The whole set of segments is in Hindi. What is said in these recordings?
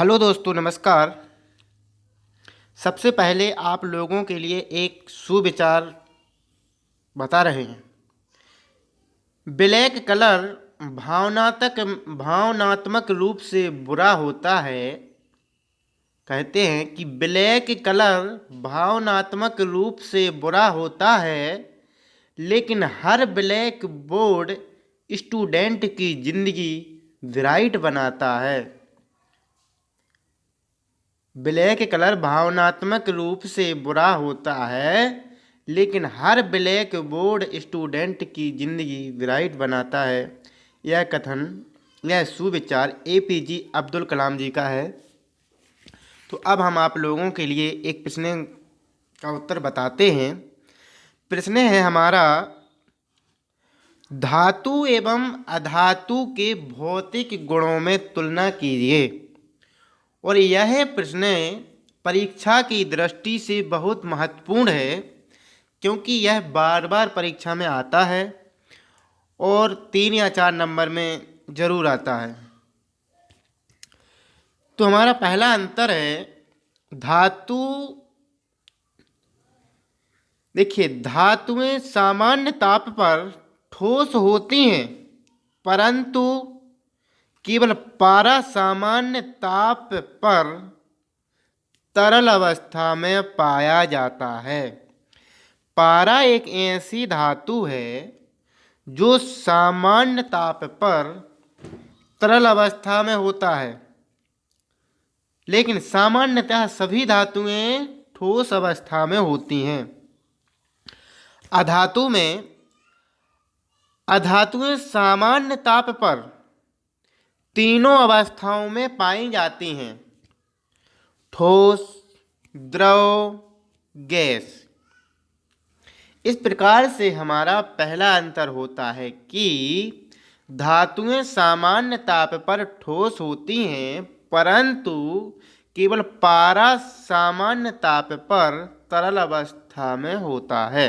हेलो दोस्तों, नमस्कार। सबसे पहले आप लोगों के लिए एक सुविचार बता रहे हैं। ब्लैक कलर भावनात्मक रूप से बुरा होता है। कहते हैं कि ब्लैक कलर भावनात्मक रूप से बुरा होता है, लेकिन हर ब्लैक बोर्ड स्टूडेंट की ज़िंदगी ब्राइट बनाता है। ब्लैक कलर भावनात्मक रूप से बुरा होता है, लेकिन हर ब्लैक बोर्ड स्टूडेंट की ज़िंदगी ब्राइट बनाता है। यह कथन, यह सुविचार एपीजे अब्दुल कलाम जी का है। तो अब हम आप लोगों के लिए एक प्रश्न का उत्तर बताते हैं। प्रश्न है हमारा, धातु एवं अधातु के भौतिक गुणों में तुलना कीजिए। और यह प्रश्न परीक्षा की दृष्टि से बहुत महत्वपूर्ण है, क्योंकि यह बार बार परीक्षा में आता है और 3 या 4 नंबर में ज़रूर आता है। तो हमारा पहला अंतर है धातु। देखिए, धातुएं सामान्य ताप पर ठोस होती हैं, परंतु केवल पारा सामान्य ताप पर तरल अवस्था में पाया जाता है। पारा एक ऐसी धातु है जो सामान्य ताप पर तरल अवस्था में होता है, लेकिन सामान्यतः सभी धातुएं ठोस अवस्था में होती हैं। अधातुएं सामान्य ताप पर तीनों अवस्थाओं में पाई जाती हैं: ठोस, द्रव, गैस। इस प्रकार से हमारा पहला अंतर होता है कि धातुएं सामान्य ताप पर ठोस होती हैं, परंतु केवल पारा सामान्य ताप पर तरल अवस्था में होता है।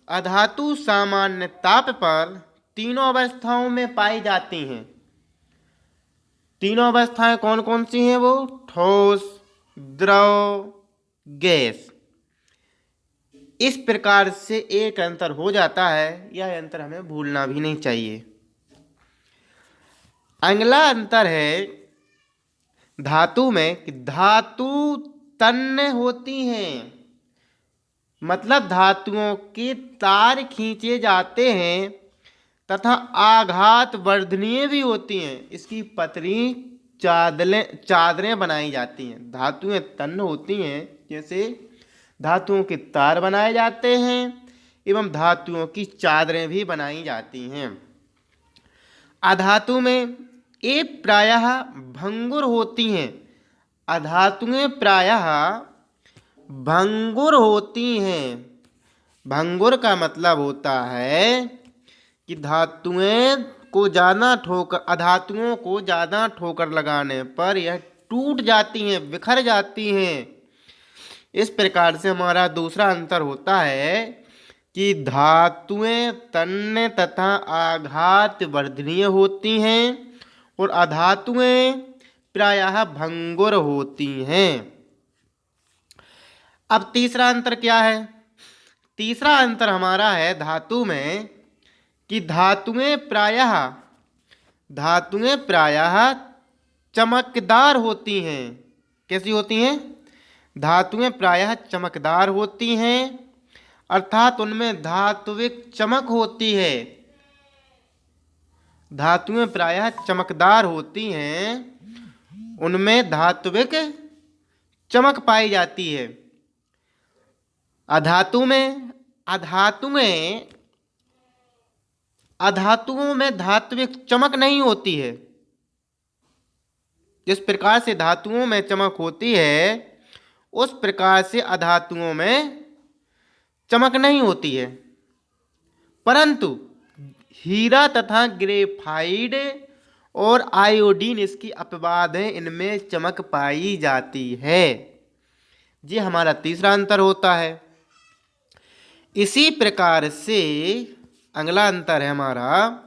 अधातु सामान्य ताप पर तीनों अवस्थाओं में पाई जाती हैं। तीनों अवस्थाएं कौन कौन सी हैं? वो ठोस, द्रव, गैस। इस प्रकार से एक अंतर हो जाता है। यह अंतर हमें भूलना भी नहीं चाहिए। अगला अंतर है धातु में कि धातु तन्य होती हैं, मतलब धातुओं के तार खींचे जाते हैं तथा आघात वर्धनीय भी होती हैं। इसकी पतली चादरें बनाई जाती हैं। धातुएं तन्य होती हैं, जैसे धातुओं के तार बनाए जाते हैं एवं धातुओं की चादरें भी बनाई जाती हैं। अधातु में ये प्रायः भंगुर होती हैं। अधातुएं प्रायः भंगुर होती हैं। भंगुर का मतलब होता है कि अधातुओं को ज़्यादा ठोकर लगाने पर यह टूट जाती हैं, बिखर जाती हैं। इस प्रकार से हमारा दूसरा अंतर होता है कि धातुएं तन्य तथा आघात वर्धनीय होती हैं और अधातुएं प्रायः भंगुर होती हैं। अब तीसरा अंतर क्या है? तीसरा अंतर हमारा है धातु में कि धातुएं प्रायः चमकदार होती हैं। कैसी होती हैं? धातुएं प्रायः चमकदार होती हैं, अर्थात उनमें धात्विक चमक होती है। धातुएं प्रायः चमकदार होती हैं, उनमें धात्विक चमक पाई जाती है। अधातुओं में धात्विक चमक नहीं होती है। जिस प्रकार से धातुओं में चमक होती है, उस प्रकार से अधातुओं में चमक नहीं होती है। परंतु हीरा तथा ग्रेफाइट और आयोडीन इसकी अपवाद है, इनमें चमक पाई जाती है। ये हमारा तीसरा अंतर होता है। इसी प्रकार से अगला अंतर है हमारा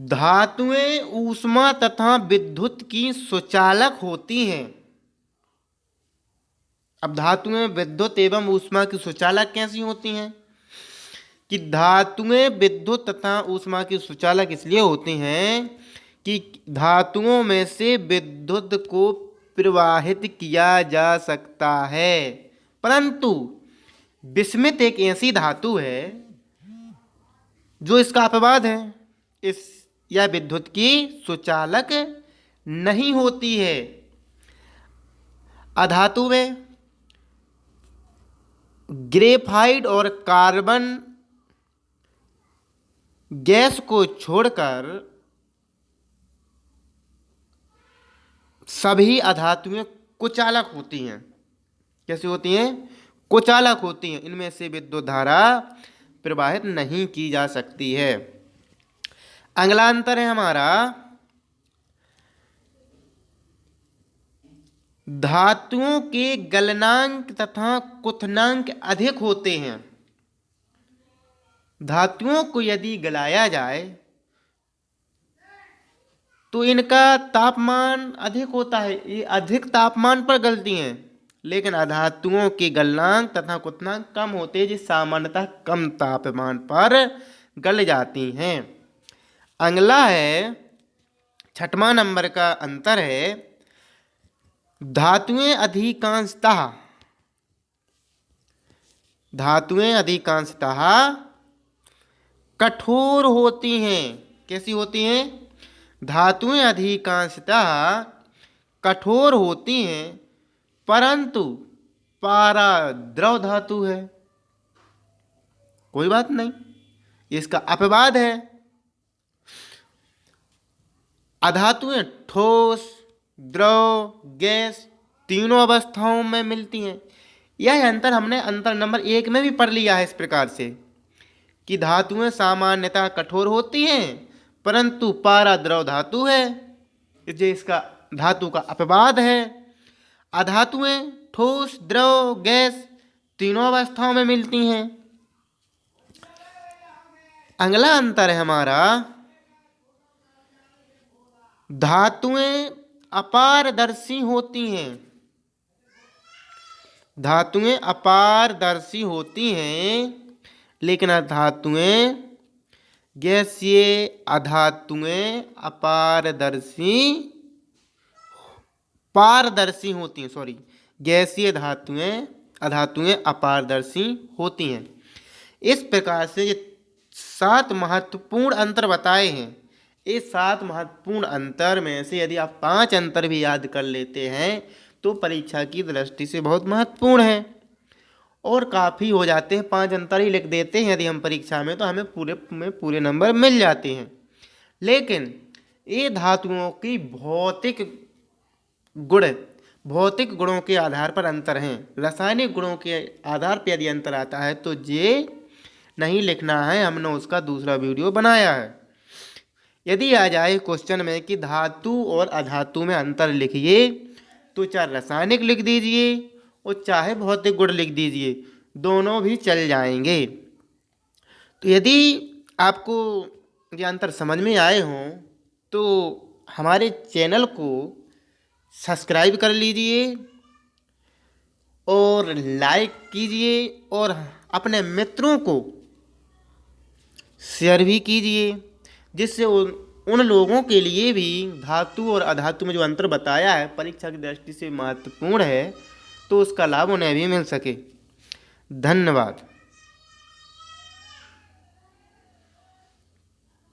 धातुएं ऊष्मा तथा विद्युत की सुचालक होती हैं। अब धातुएं विद्युत एवं ऊष्मा की सुचालक कैसी होती हैं कि धातुएं विद्युत तथा ऊष्मा की सुचालक इसलिए होती हैं कि धातुओं में से विद्युत को प्रवाहित किया जा सकता है, परंतु विस्मित एक ऐसी धातु है जो इसका अपवाद है, इस यह विद्युत की सुचालक नहीं होती है। अधातु में ग्रेफाइट और कार्बन गैस को छोड़कर सभी अधातुएं कुचालक होती हैं। कैसी होती हैं? कुचालक होती हैं। इनमें से विद्युत धारा प्रवाहित नहीं की जा सकती है। अगला अंतर है हमारा धातुओं के गलनांक तथा क्वथनांक अधिक होते हैं। धातुओं को यदि गलाया जाए तो इनका तापमान अधिक होता है, ये अधिक तापमान पर गलती हैं, लेकिन अधातुओं के गलनांक तथा क्वथनांक कम होते हैं, जो सामान्यतः कम तापमान पर गल जाती हैं। अगला है 6वां नंबर का अंतर है धातुएं अधिकांशतः कठोर होती हैं। कैसी होती हैं? धातुएं अधिकांशतः कठोर होती हैं, परंतु पारा द्रव धातु है। कोई बात नहीं, इसका अपवाद है। अधातुएं ठोस, द्रव, गैस तीनों अवस्थाओं में मिलती हैं। यह अंतर हमने अंतर नंबर 1 में भी पढ़ लिया है इस प्रकार से कि धातुएं सामान्यतः कठोर होती हैं, परंतु पारा द्रव धातु है, इसलिए इसका धातु का अपवाद है। अधातुएं ठोस, द्रव, गैस तीनों अवस्थाओं में मिलती हैं। अगला अंतर है हमारा धातुएं अपारदर्शी होती हैं। धातुएं अपारदर्शी होती हैं, लेकिन अधातुएं गैसीय अधातुएं पारदर्शी होती हैं। गैसीय अधातुएं अपारदर्शी होती हैं। इस प्रकार से ये 7 महत्वपूर्ण अंतर बताए हैं। इस 7 महत्वपूर्ण अंतर में से यदि आप 5 अंतर भी याद कर लेते हैं तो परीक्षा की दृष्टि से बहुत महत्वपूर्ण है, और काफ़ी हो जाते हैं। 5 अंतर ही लिख देते हैं यदि हम परीक्षा में, तो हमें पूरे नंबर मिल जाते हैं। लेकिन ये धातुओं की भौतिक गुणों के आधार पर अंतर हैं। रासायनिक गुणों के आधार पर यदि अंतर आता है तो ये नहीं लिखना है, हमने उसका दूसरा वीडियो बनाया है। यदि आ जाए क्वेश्चन में कि धातु और अधातु में अंतर लिखिए, तो चाहे रासायनिक लिख दीजिए और चाहे भौतिक गुण लिख दीजिए, दोनों भी चल जाएंगे। तो यदि आपको ये अंतर समझ में आए हों तो हमारे चैनल को सब्सक्राइब कर लीजिए और लाइक कीजिए और अपने मित्रों को शेयर भी कीजिए, जिससे उन लोगों के लिए भी धातु और अधातु में जो अंतर बताया है परीक्षा की दृष्टि से महत्वपूर्ण है, तो उसका लाभ उन्हें भी मिल सके। धन्यवाद।